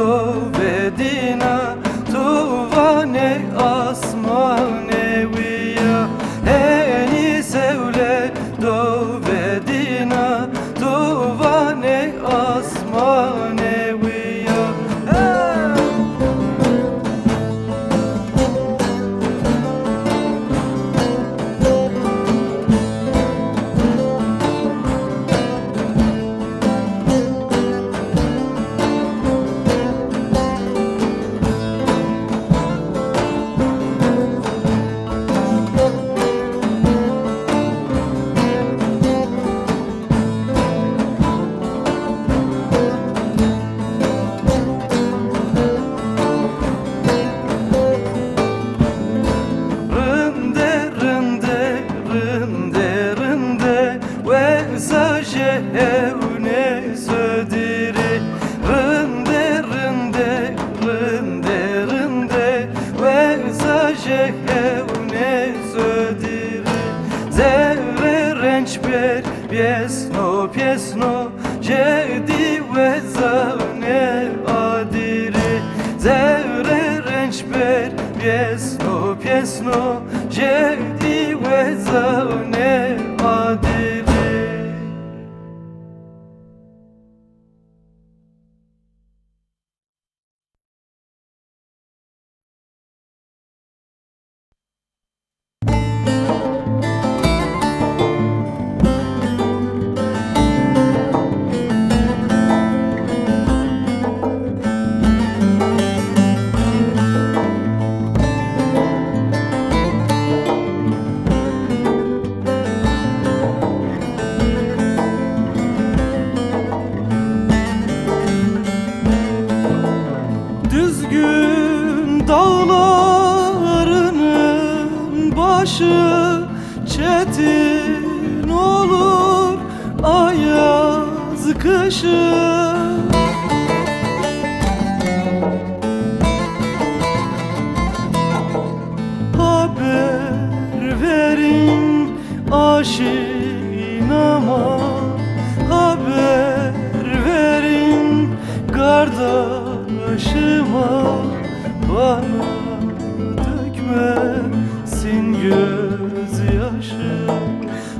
vedina tuvane asmaneviya eni sevle vedina tuvane asmaneviya evne södiri rinde rinde rinde rinde ve saje evne södiri zevre rençber piesno piesno cedi ve zane adiri zevre rençber piesno piesno cedi ve zane adiri. Düzgün dağlarının başı çetin olur ayaz kışı haber verin aşinama haber verin kardeşıma bana dökmesin gözyaşı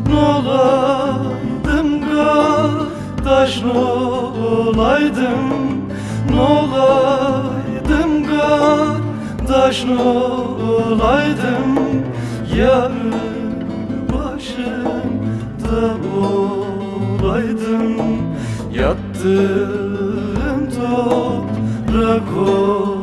N'olaydım kardeş n'olaydım N'olaydım kardeş n'olaydım yarı başımda olaydım yattığım toprak olaydım.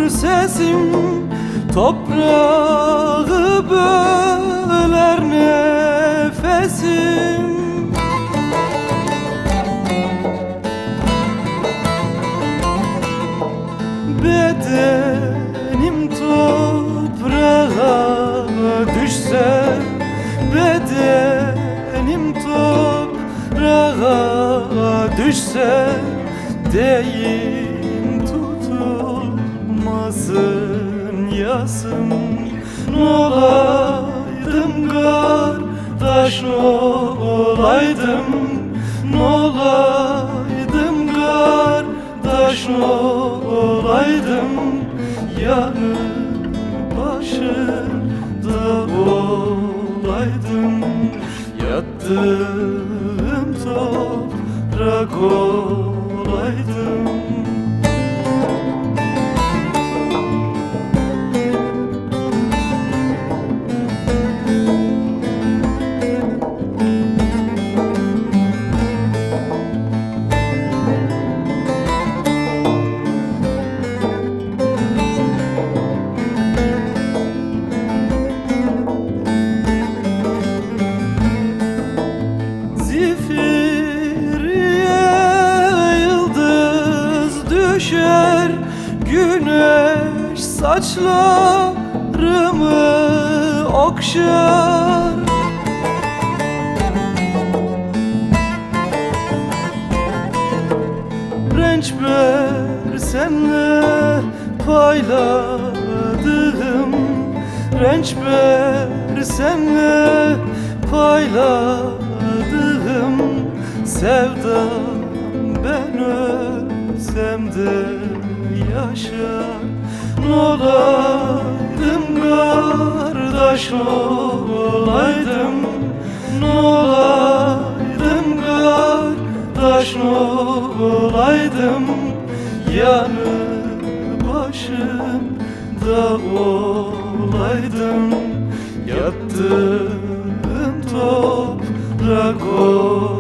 Sesim toprağı böler nefesim bedenim toprağa düşse bedenim toprağa düşse deyim tutulmasın yasım N'olaydım kardeş n'olaydım N'olaydım kardeş n'olaydım yanı başında olaydım yattığım toprak olaydım. saçlarımı okşar. Renç ver senle payladım, renç ver senle payladım. Sevdam ben ölsem de yaşar. N'olaydım kardeş n'olaydım, n'olaydım kardeş n'olaydım. Yanı başımda olaydım, yattığım toprak olaydım.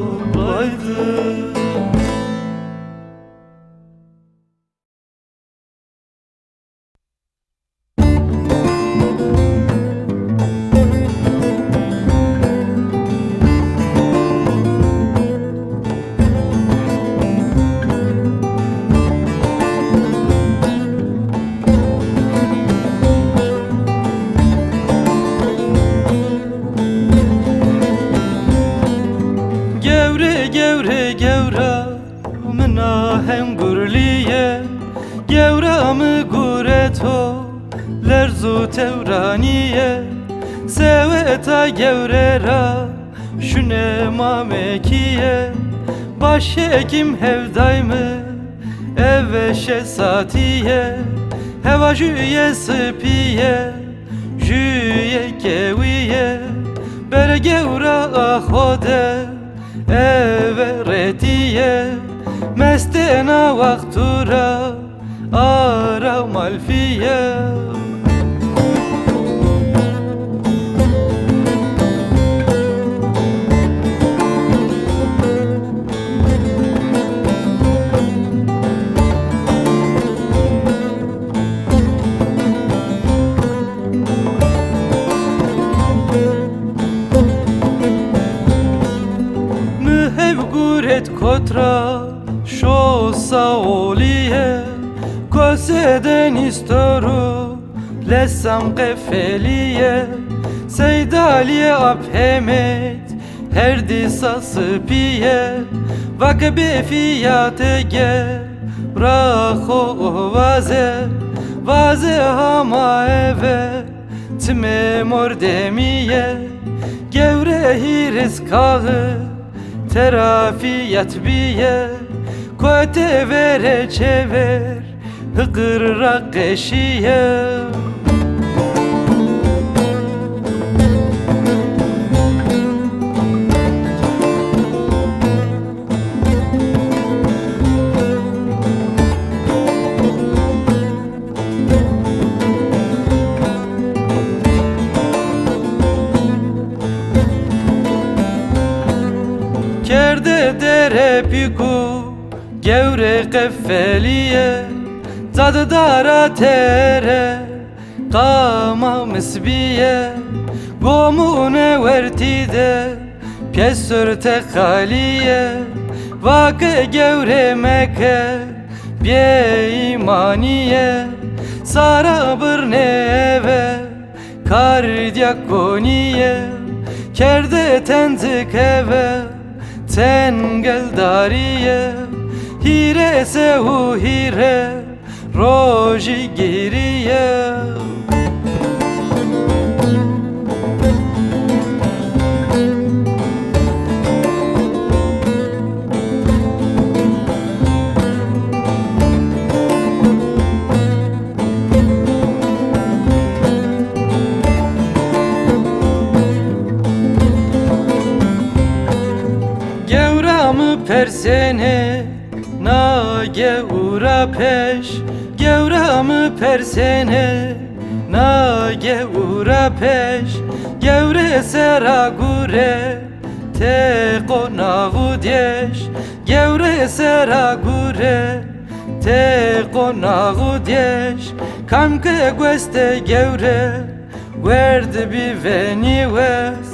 Hem gurliye gevramı gureto lerzu tevraniye seveta gevrera şune mamekiye başhekim hevdaymı eveşe satiye heva jüye sıpiye jüye geviye bere gevra ahode everetiye mestena vaktura ara malfiye. Mühev guret kotra şosa oliye koseden istoru lesam kefeliye seydaliye abhemet her disası piye vakbe fiyate ge braho vaze vaze hama eve tme mordemiye gevrehi rizkağı terafiyat biye kote vere çever hıkırra keşiye. Kerde dere piku gevre keffeliye zadı dara tere kama misbiye gomune vertide piyesör tekhaliye vakı gevre meke biye imaniye sara birne eve kardiyakoniye kerde tenzik eve tengel dariye hire sehu hire roji giriye. Gevramı persene na gevra peş gevramı persene na gevra peş gevre sera gure te konavu deş gevre sera gure te konavu deş kamke gueste gevre werd bi veni wes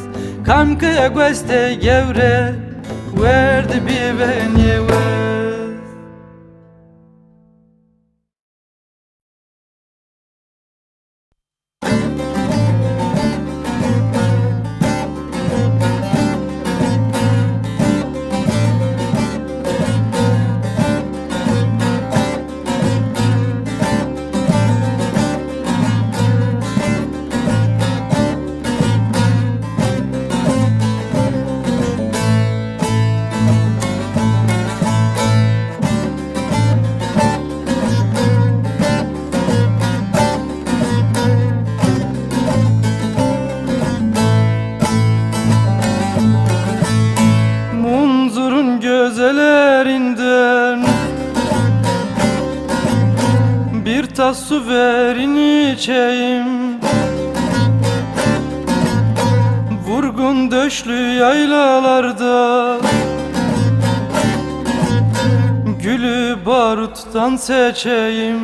kamke gueste gevre werd bi veni wes. tas su verin içeyim. Vurgun döşlü yaylalarda gülü baruttan seçeyim.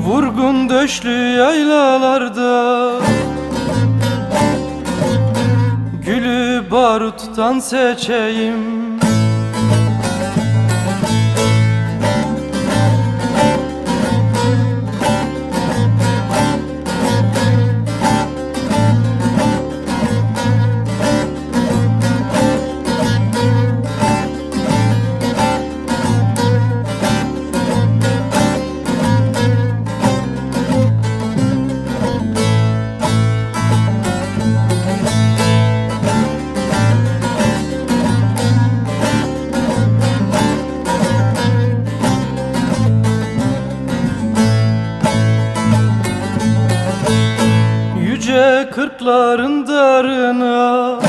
Vurgun döşlü yaylalarda gülü baruttan seçeyim. Yüce kırkların darına,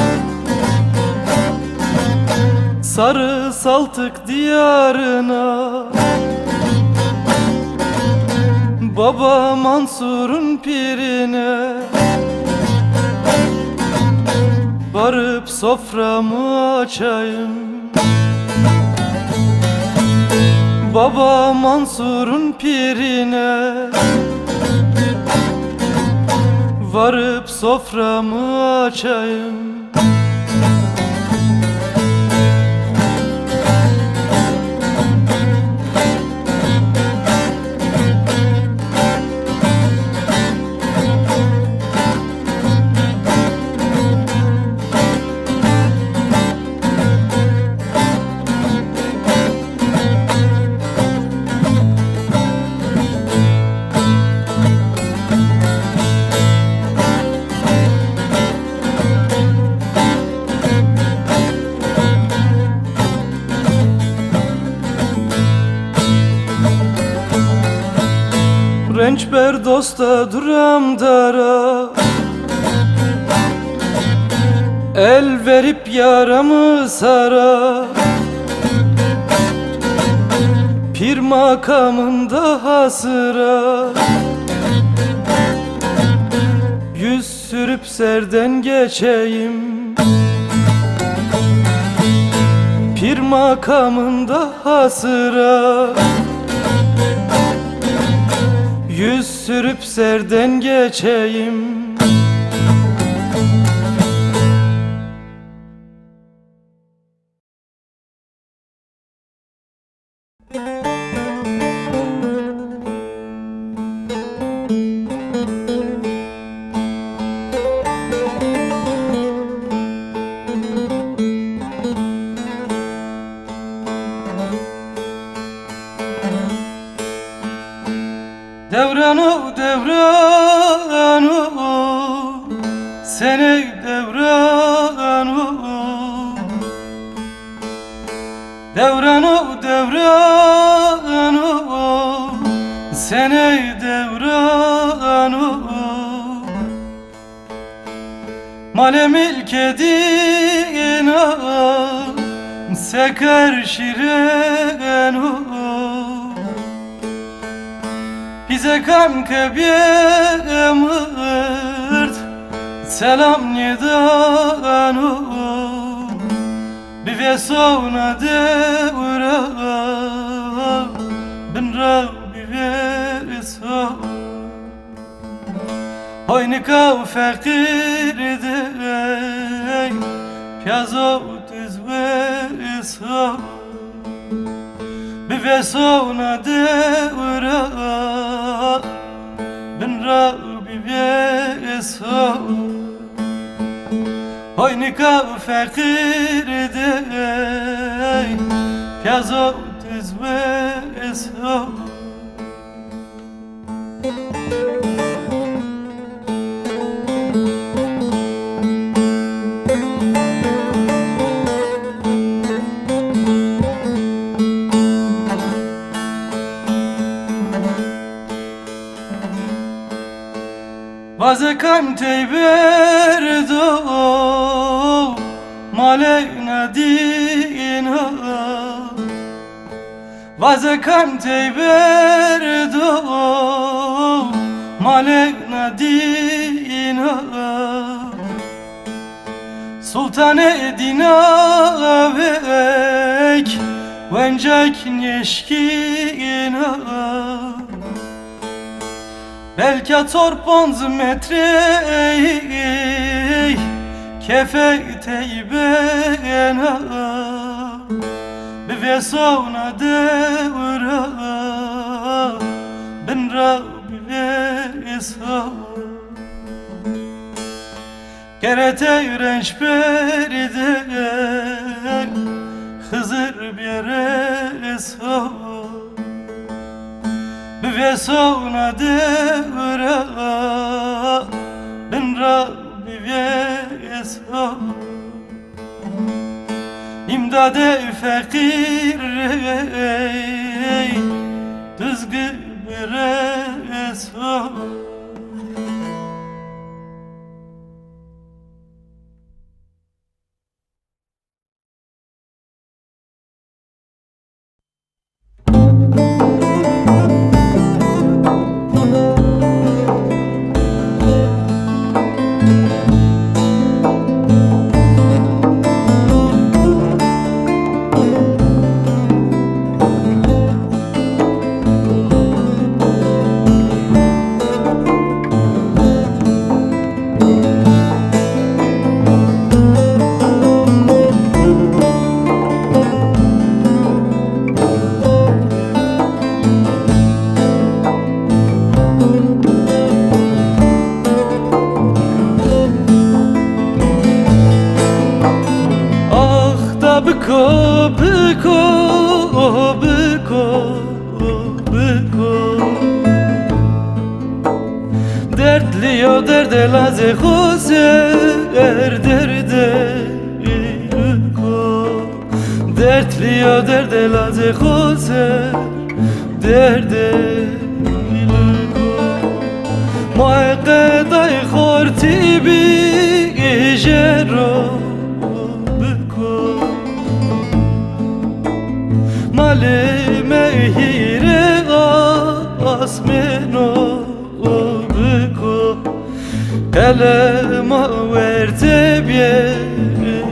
sarı saltık diyarına, Baba Mansur'un pirine varıp soframı açayım. Baba Mansur'un pirine varıp soframı açayım. Rençber dosta duram dara, el verip yaramı sara. Pir makamında hasıra, yüz sürüp serden geçeyim. Pir makamında hasıra, yüz sürüp serden geçeyim. Devran o devran o, sene devran o. Devran o devran o, sene devran o. Male milkedina, seker şiren o. Bize kanka bir mırt, selam nidan o. Bir ve sonra devra, bin Rabbi ve so. Hoyni kav fakirde, piyazo tüz ve so. Bir ve sonra devra, bin Rabbi ve so. Hoyni kav fakirde, piyazo tüz ve so. Vazekan teyberdo, maleyna dina. Vazekan teyberdo malek nadina Sultane dina vek vencek neşkina Belki torponz metre kefe teybena Bevesona devra ben Rabbi vesa Kerete renç peride Hızır bir yere esa Bevesona devra ben Rabbi vesa İmdade fakir düzgü bir esa Bıko, bıko, bıko, bıko Dertliyo derde laze hoser derde bıko Dertliyo derde laze hoser derde bıko Muaqqeday khorti bi jero Male mehire asmeno biko Kalema verte bietiko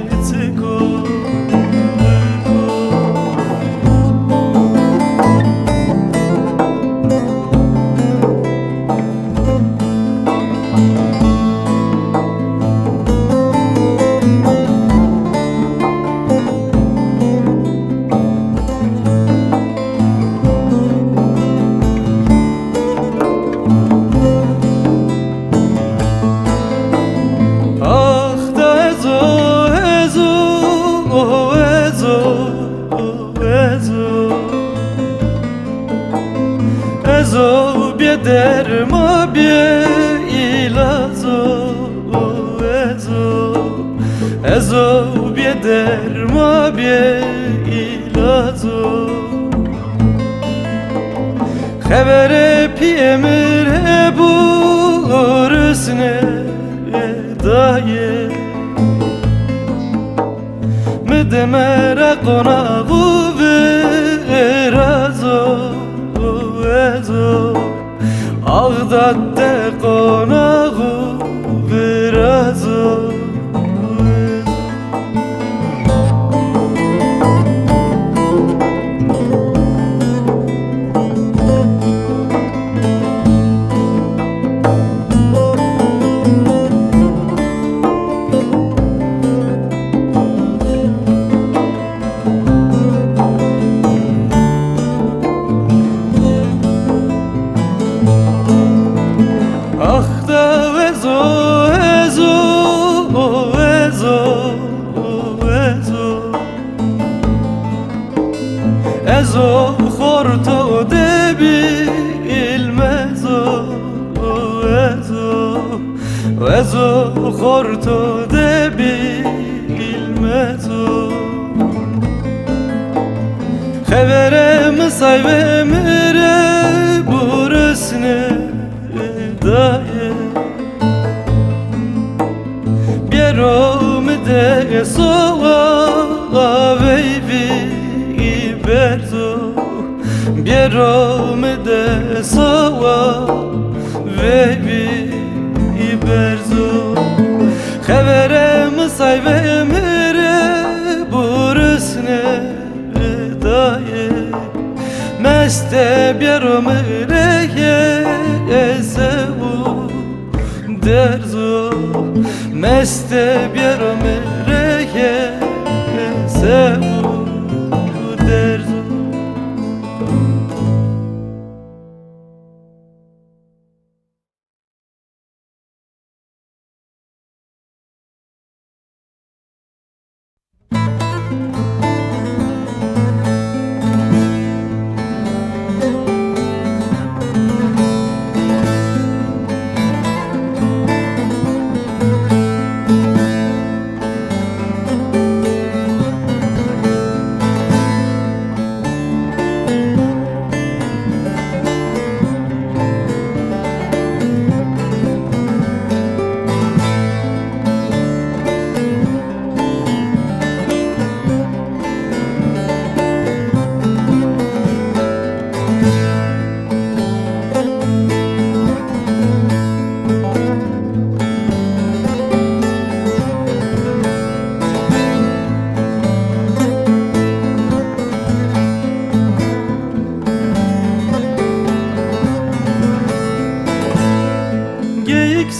Ezo biederma bie ilazo Ezo biederma bie ilazo Xebere piemire bu rusne daye Medemera konağı verazo Ağdat'ta konağı verazo Ezo khorto de bilmezo Ezo khorto de bilmezo Xebere misayve mire burasne daye Biero me de sova baby berzo بیارم ده سوا وی برزو خبرم سایه میره برسنه دایه مست بیارم ریه ازو درزو مست بیارم ریه ازو درزو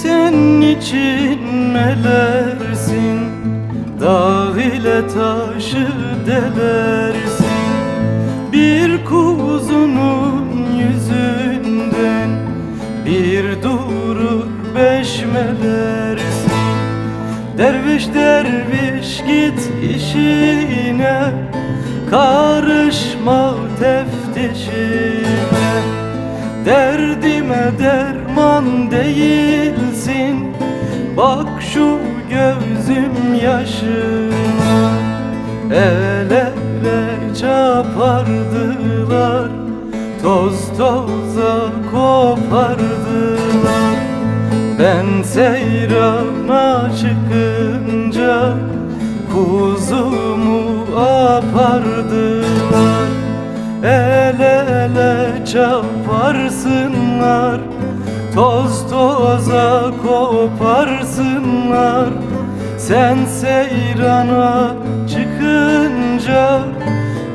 Senin için melersin, dağ ile taşı delersin. Bir kuzunun yüzünden bir durur beşmelersin. Derviş derviş git işine, karışma teftişime. Derdime derman değilsin, bak şu gözüm yaşına. El ele çapardılar, toz toza kopardılar. Ben seyrana çıkınca kuzumu apardılar. El ele çaparsınlar, toz toza koparsınlar. Sen seyrana çıkınca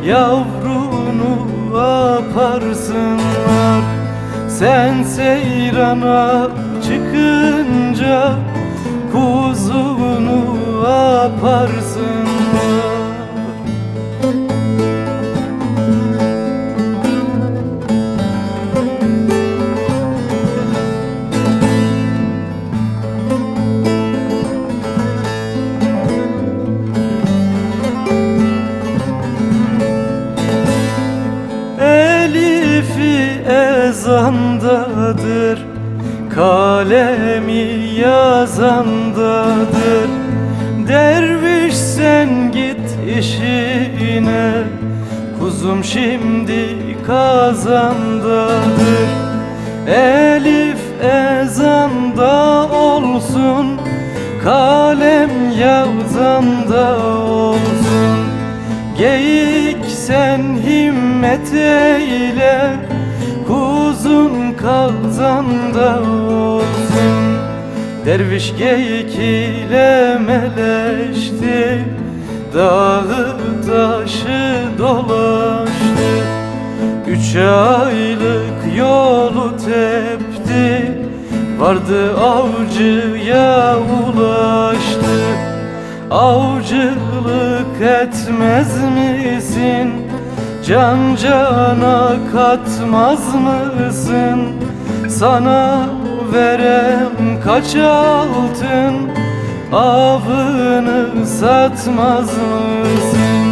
yavrunu aparsınlar. Sen seyrana çıkınca kuzunu aparsınlar. Ezandadır, kalemi yazandadır. Derviş sen git işine, kuzum şimdi kazandadır. Elif ezanda olsun, kalem yazanda olsun. Geyik sen himmet eyle, kuzun kazanda olsun. Derviş geyik ile meleşti, dağı taşı dolaştı. 3 aylık yolu tepti, vardı avcıya ulaştı. Avcılık etmez misin? Can cana katmaz mısın? Sana verem kaç altın, avını satmaz mısın?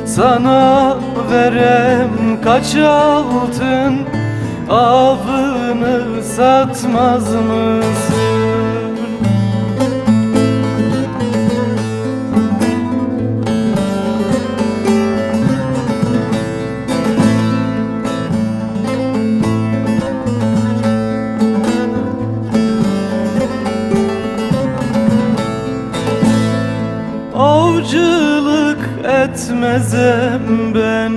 Sana verem kaç altın, avını satmaz mısın? Avcılık etmezem ben,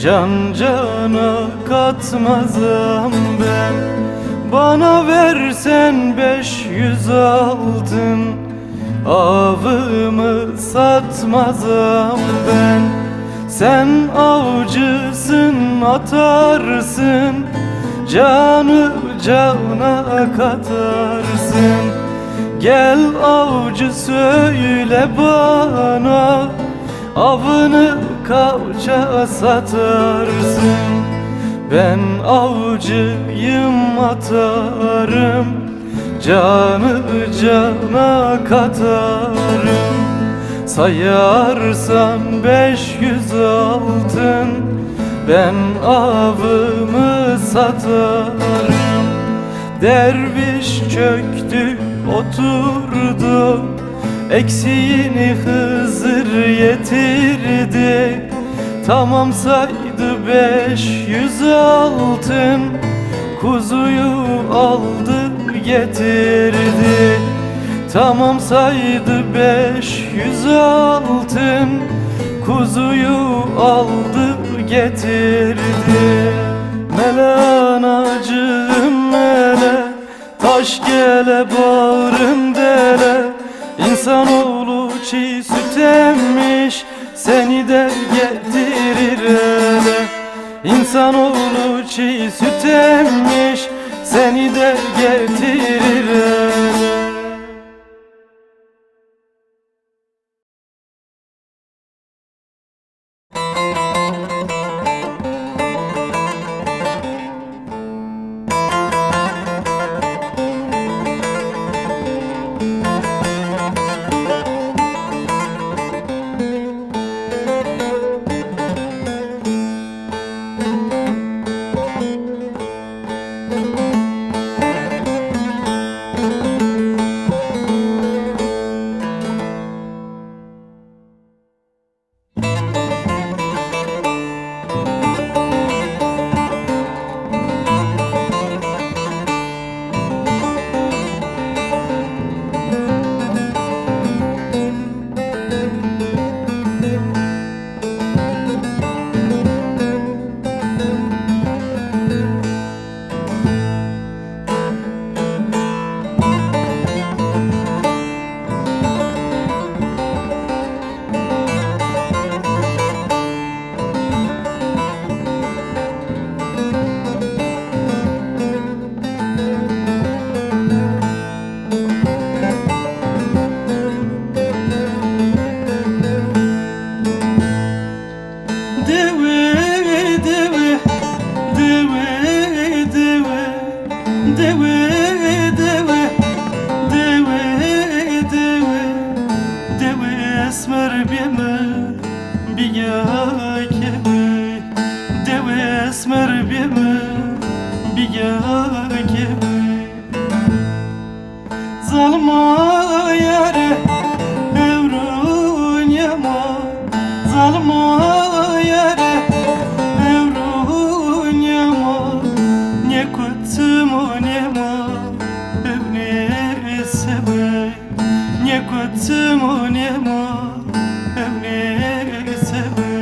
Can cana katmazam ben. Bana versen 500 altın, avımı satmazam ben. Sen avcısın, atarsın, canı cana katarsın. Gel avcı söyle bana, avını kaça satarsın? Ben avcıyım, atarım, canı cana katarım. Sayarsan 500 altın, ben avımı satarım. Derviş çöktü oturdu, eksiğini Hızır yetirdi. Tamam saydı 500 altın, kuzuyu aldı getirdi. Tamam saydı 500 altın, kuzuyu aldı getirdi. Mele anacığım mele, taş gele bağrım dele. İnsanoğlu çiğ süt emmiş, seni de getirir ele. İnsanoğlu çiğ süt emmiş, seni de getirir ele. Zalma yare evrun yama, zalma yare evrun yama. Ne kutumu nema evne sebe, ne kutumu nema evne sebe.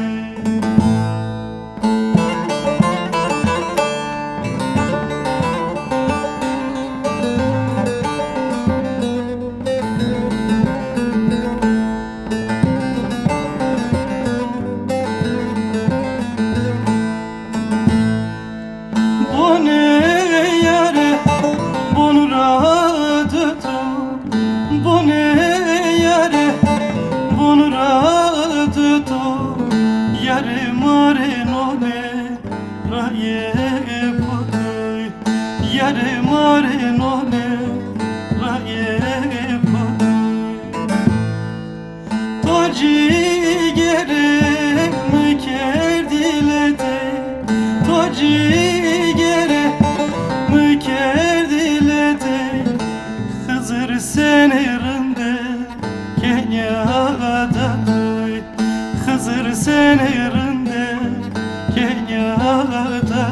Hızır senirinde Kenya'da.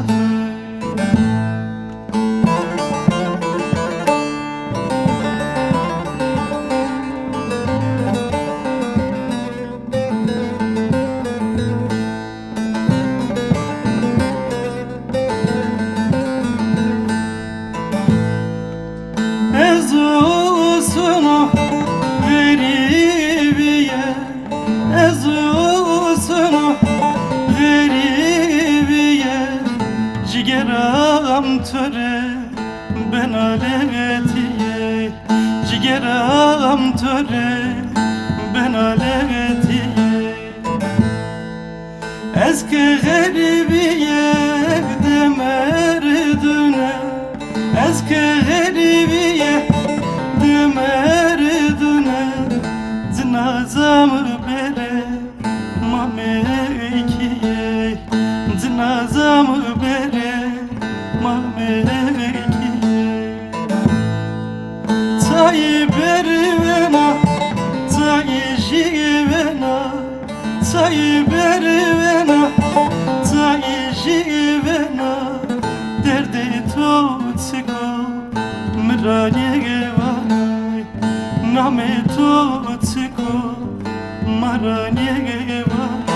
Cigeram töre ben aletiye Cigeram töre ben aletiye Eski garibiye demerdüne Eski garibiye demerdüne Zinazamı bere mamekiye Zinazamı bere mamekiye Tayi bervena Tayi jivena Tayi bervena Tayi jivena Derdi totsiko Mranye vanay Name totsiko Maranye vanay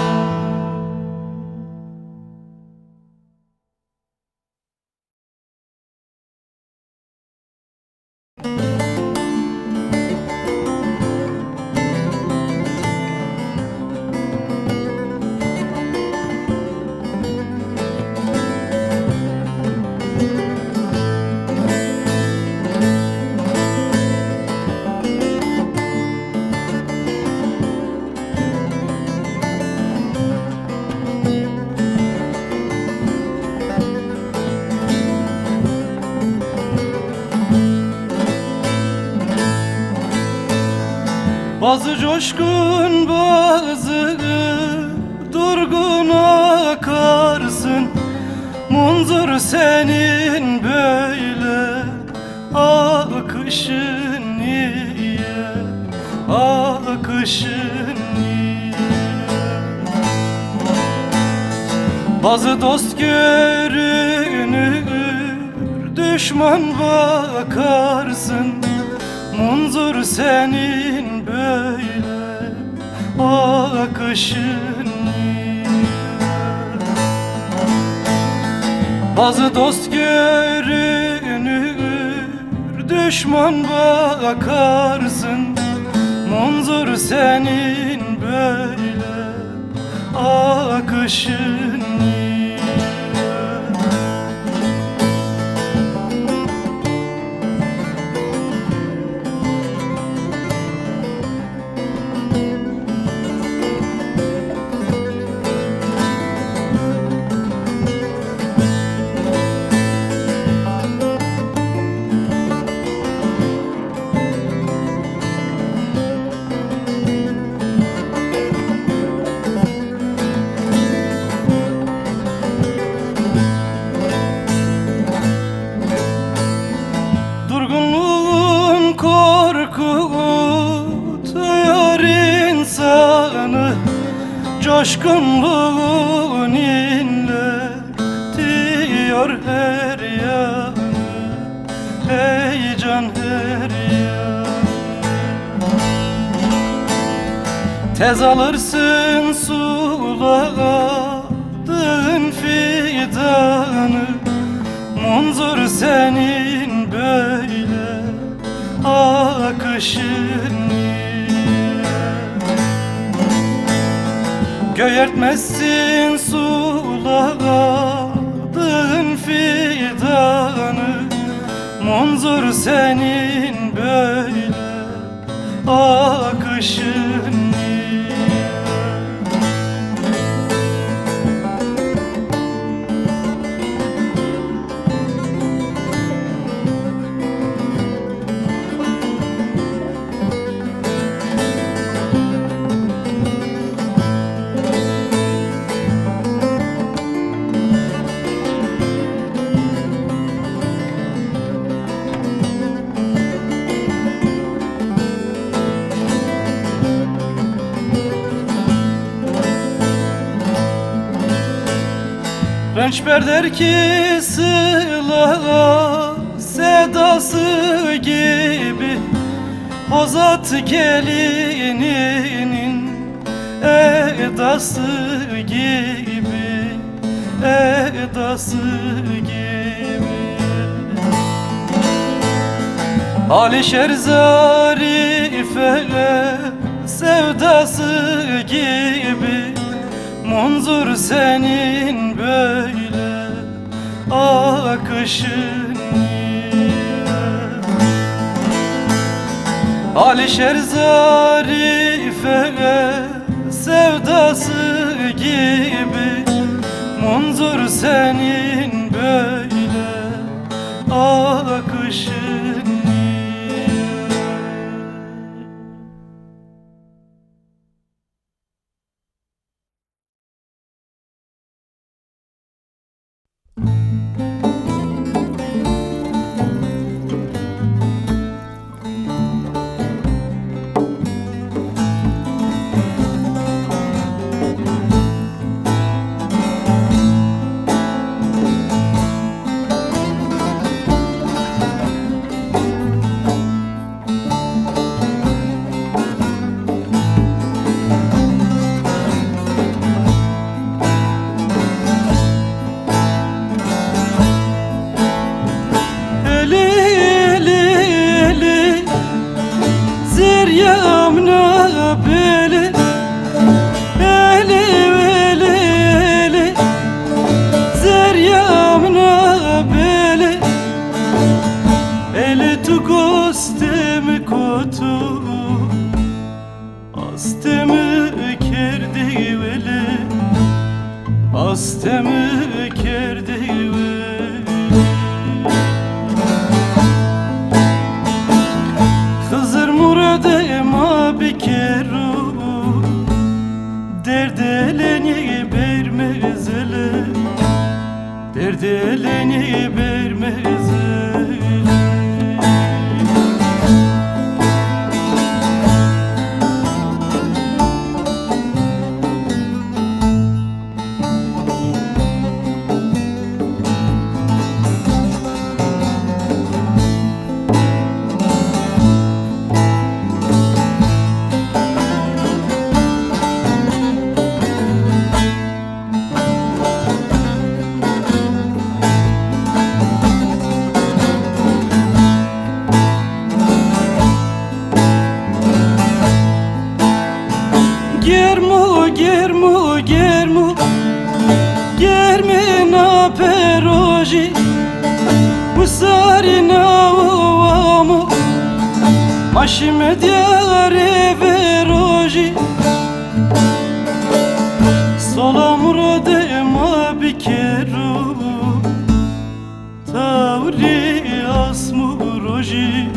Bazı coşkun bazı durgun akarsın Munzur senin böyle akışın niye Akışın niye Bazı dost görünür düşman bakarsın Munzur senin böyle akışın niye Bazı dost görünür düşman bakarsın Munzur senin böyle akışın niye Durgunluğun korkutuyor insanı Coşkunluğun inletiyor her yanı Heyecan her yanı Tez alırsın suladığın fidanı Munzur senin böyle akışın niye Göğertmezsin suladığın fidanı Munzur senin böyle akışın niye Rençber der ki sıla sedası gibi Hozat gelininin edası gibi Edası gibi Alişer zarife sevdası gibi Munzur senin böyle akışın akışın Alişer Zarife sevdası gibi Munzur senin böyle akışın Astemi kerdiveli Hızır muradema bikeru Derdeleni bermezele Derdeleni bermezele Germina peroji Usarina uvamu Maşime diyare veroji Sola murade ma bikeru Tavri asmu roji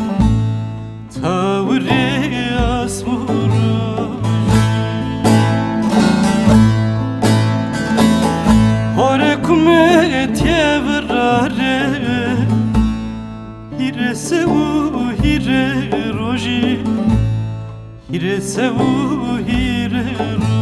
Tavri asmu roji Kumet yevrare Hire sevu hire roji Hire sevu hire roji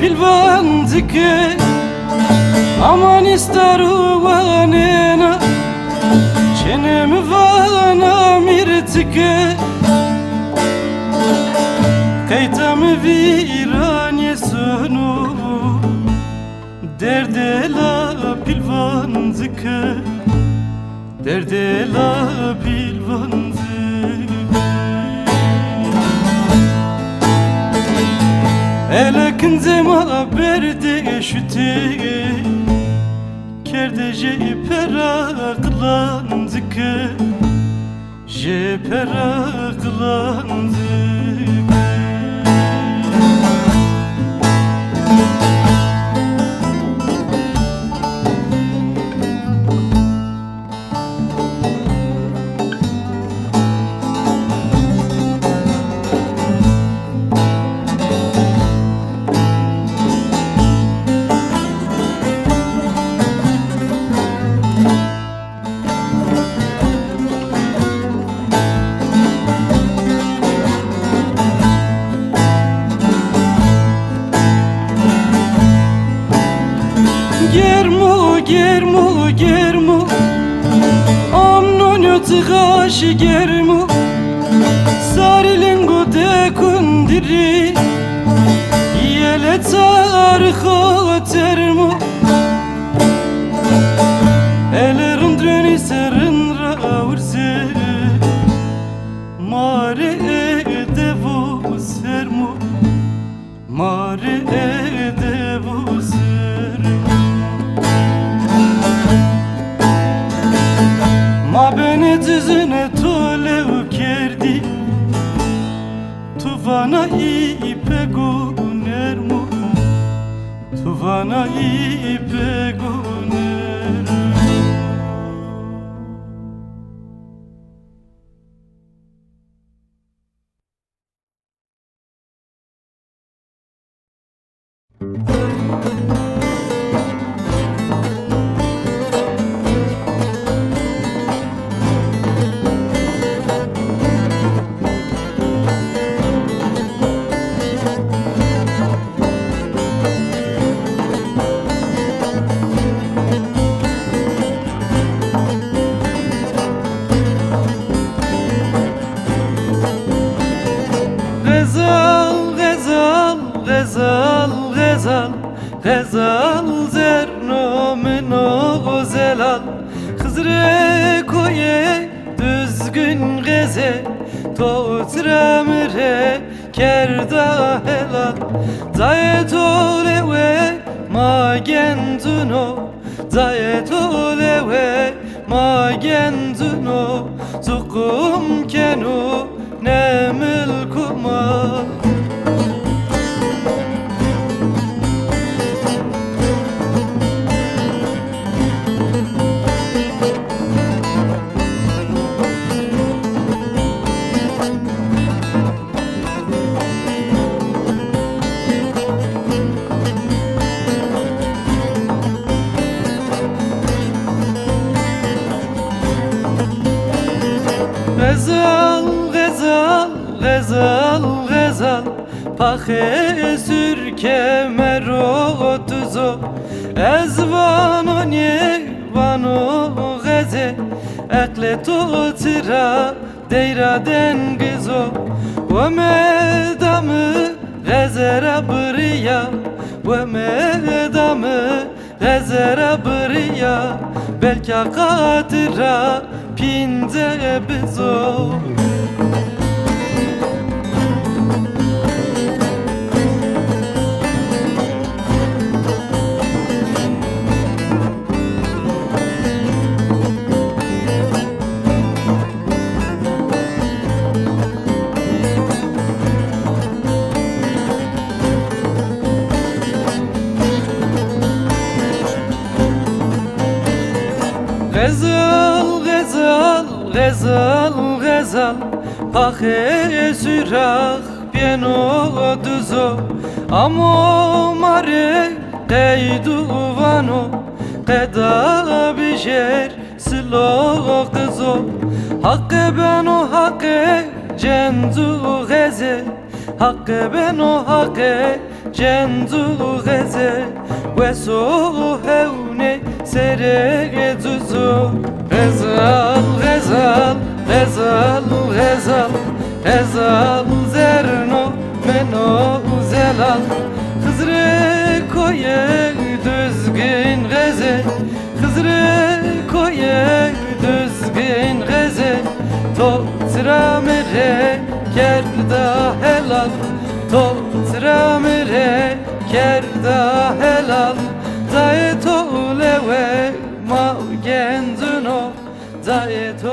Pilvan zike Aman istaru vanena Çenem vana mirtike Kaytam viran yesunu Derdela pilvan zike Derdela pilvan zike Elekin zema berde şüte Kerde jeperaklan zike Jeperaklan zike tgashi germu Sarilingo de kundiri Yele tarikho termu Elerin dröni serin raurse Mare devu sermu Mare devu sermu Ma beni düzüne tolev kerdi Tuvana ipe gunermu Tuvana ipe gunermu Gazal zerno meno zelal Hızre koye düzgün geze Totramre kerda helal Zayet olewe magenduno Zayet olewe magenduno Zukum kenu nemil kumal Gazal Pahe sürke mero tuzo Ezvano nye vano geze Ekle tira deyra dengizo Ve medamı gazera briya Ve medamı gazera briya Belki katira pinze bizo Gazal Pahe sürah pieno duzo Amo mare kaydu vano Qeda bijer silo kızo Hakkı beno hakkı cendu geze Hakkı beno hakkı cendu geze Ve so hevne sere duzo Gazal zerno meno zelal Hızre koye düzgün geze Hızre koye düzgün geze Totramere kerda helal Totramere kerda helal Zayet olewe ma genduno Zayet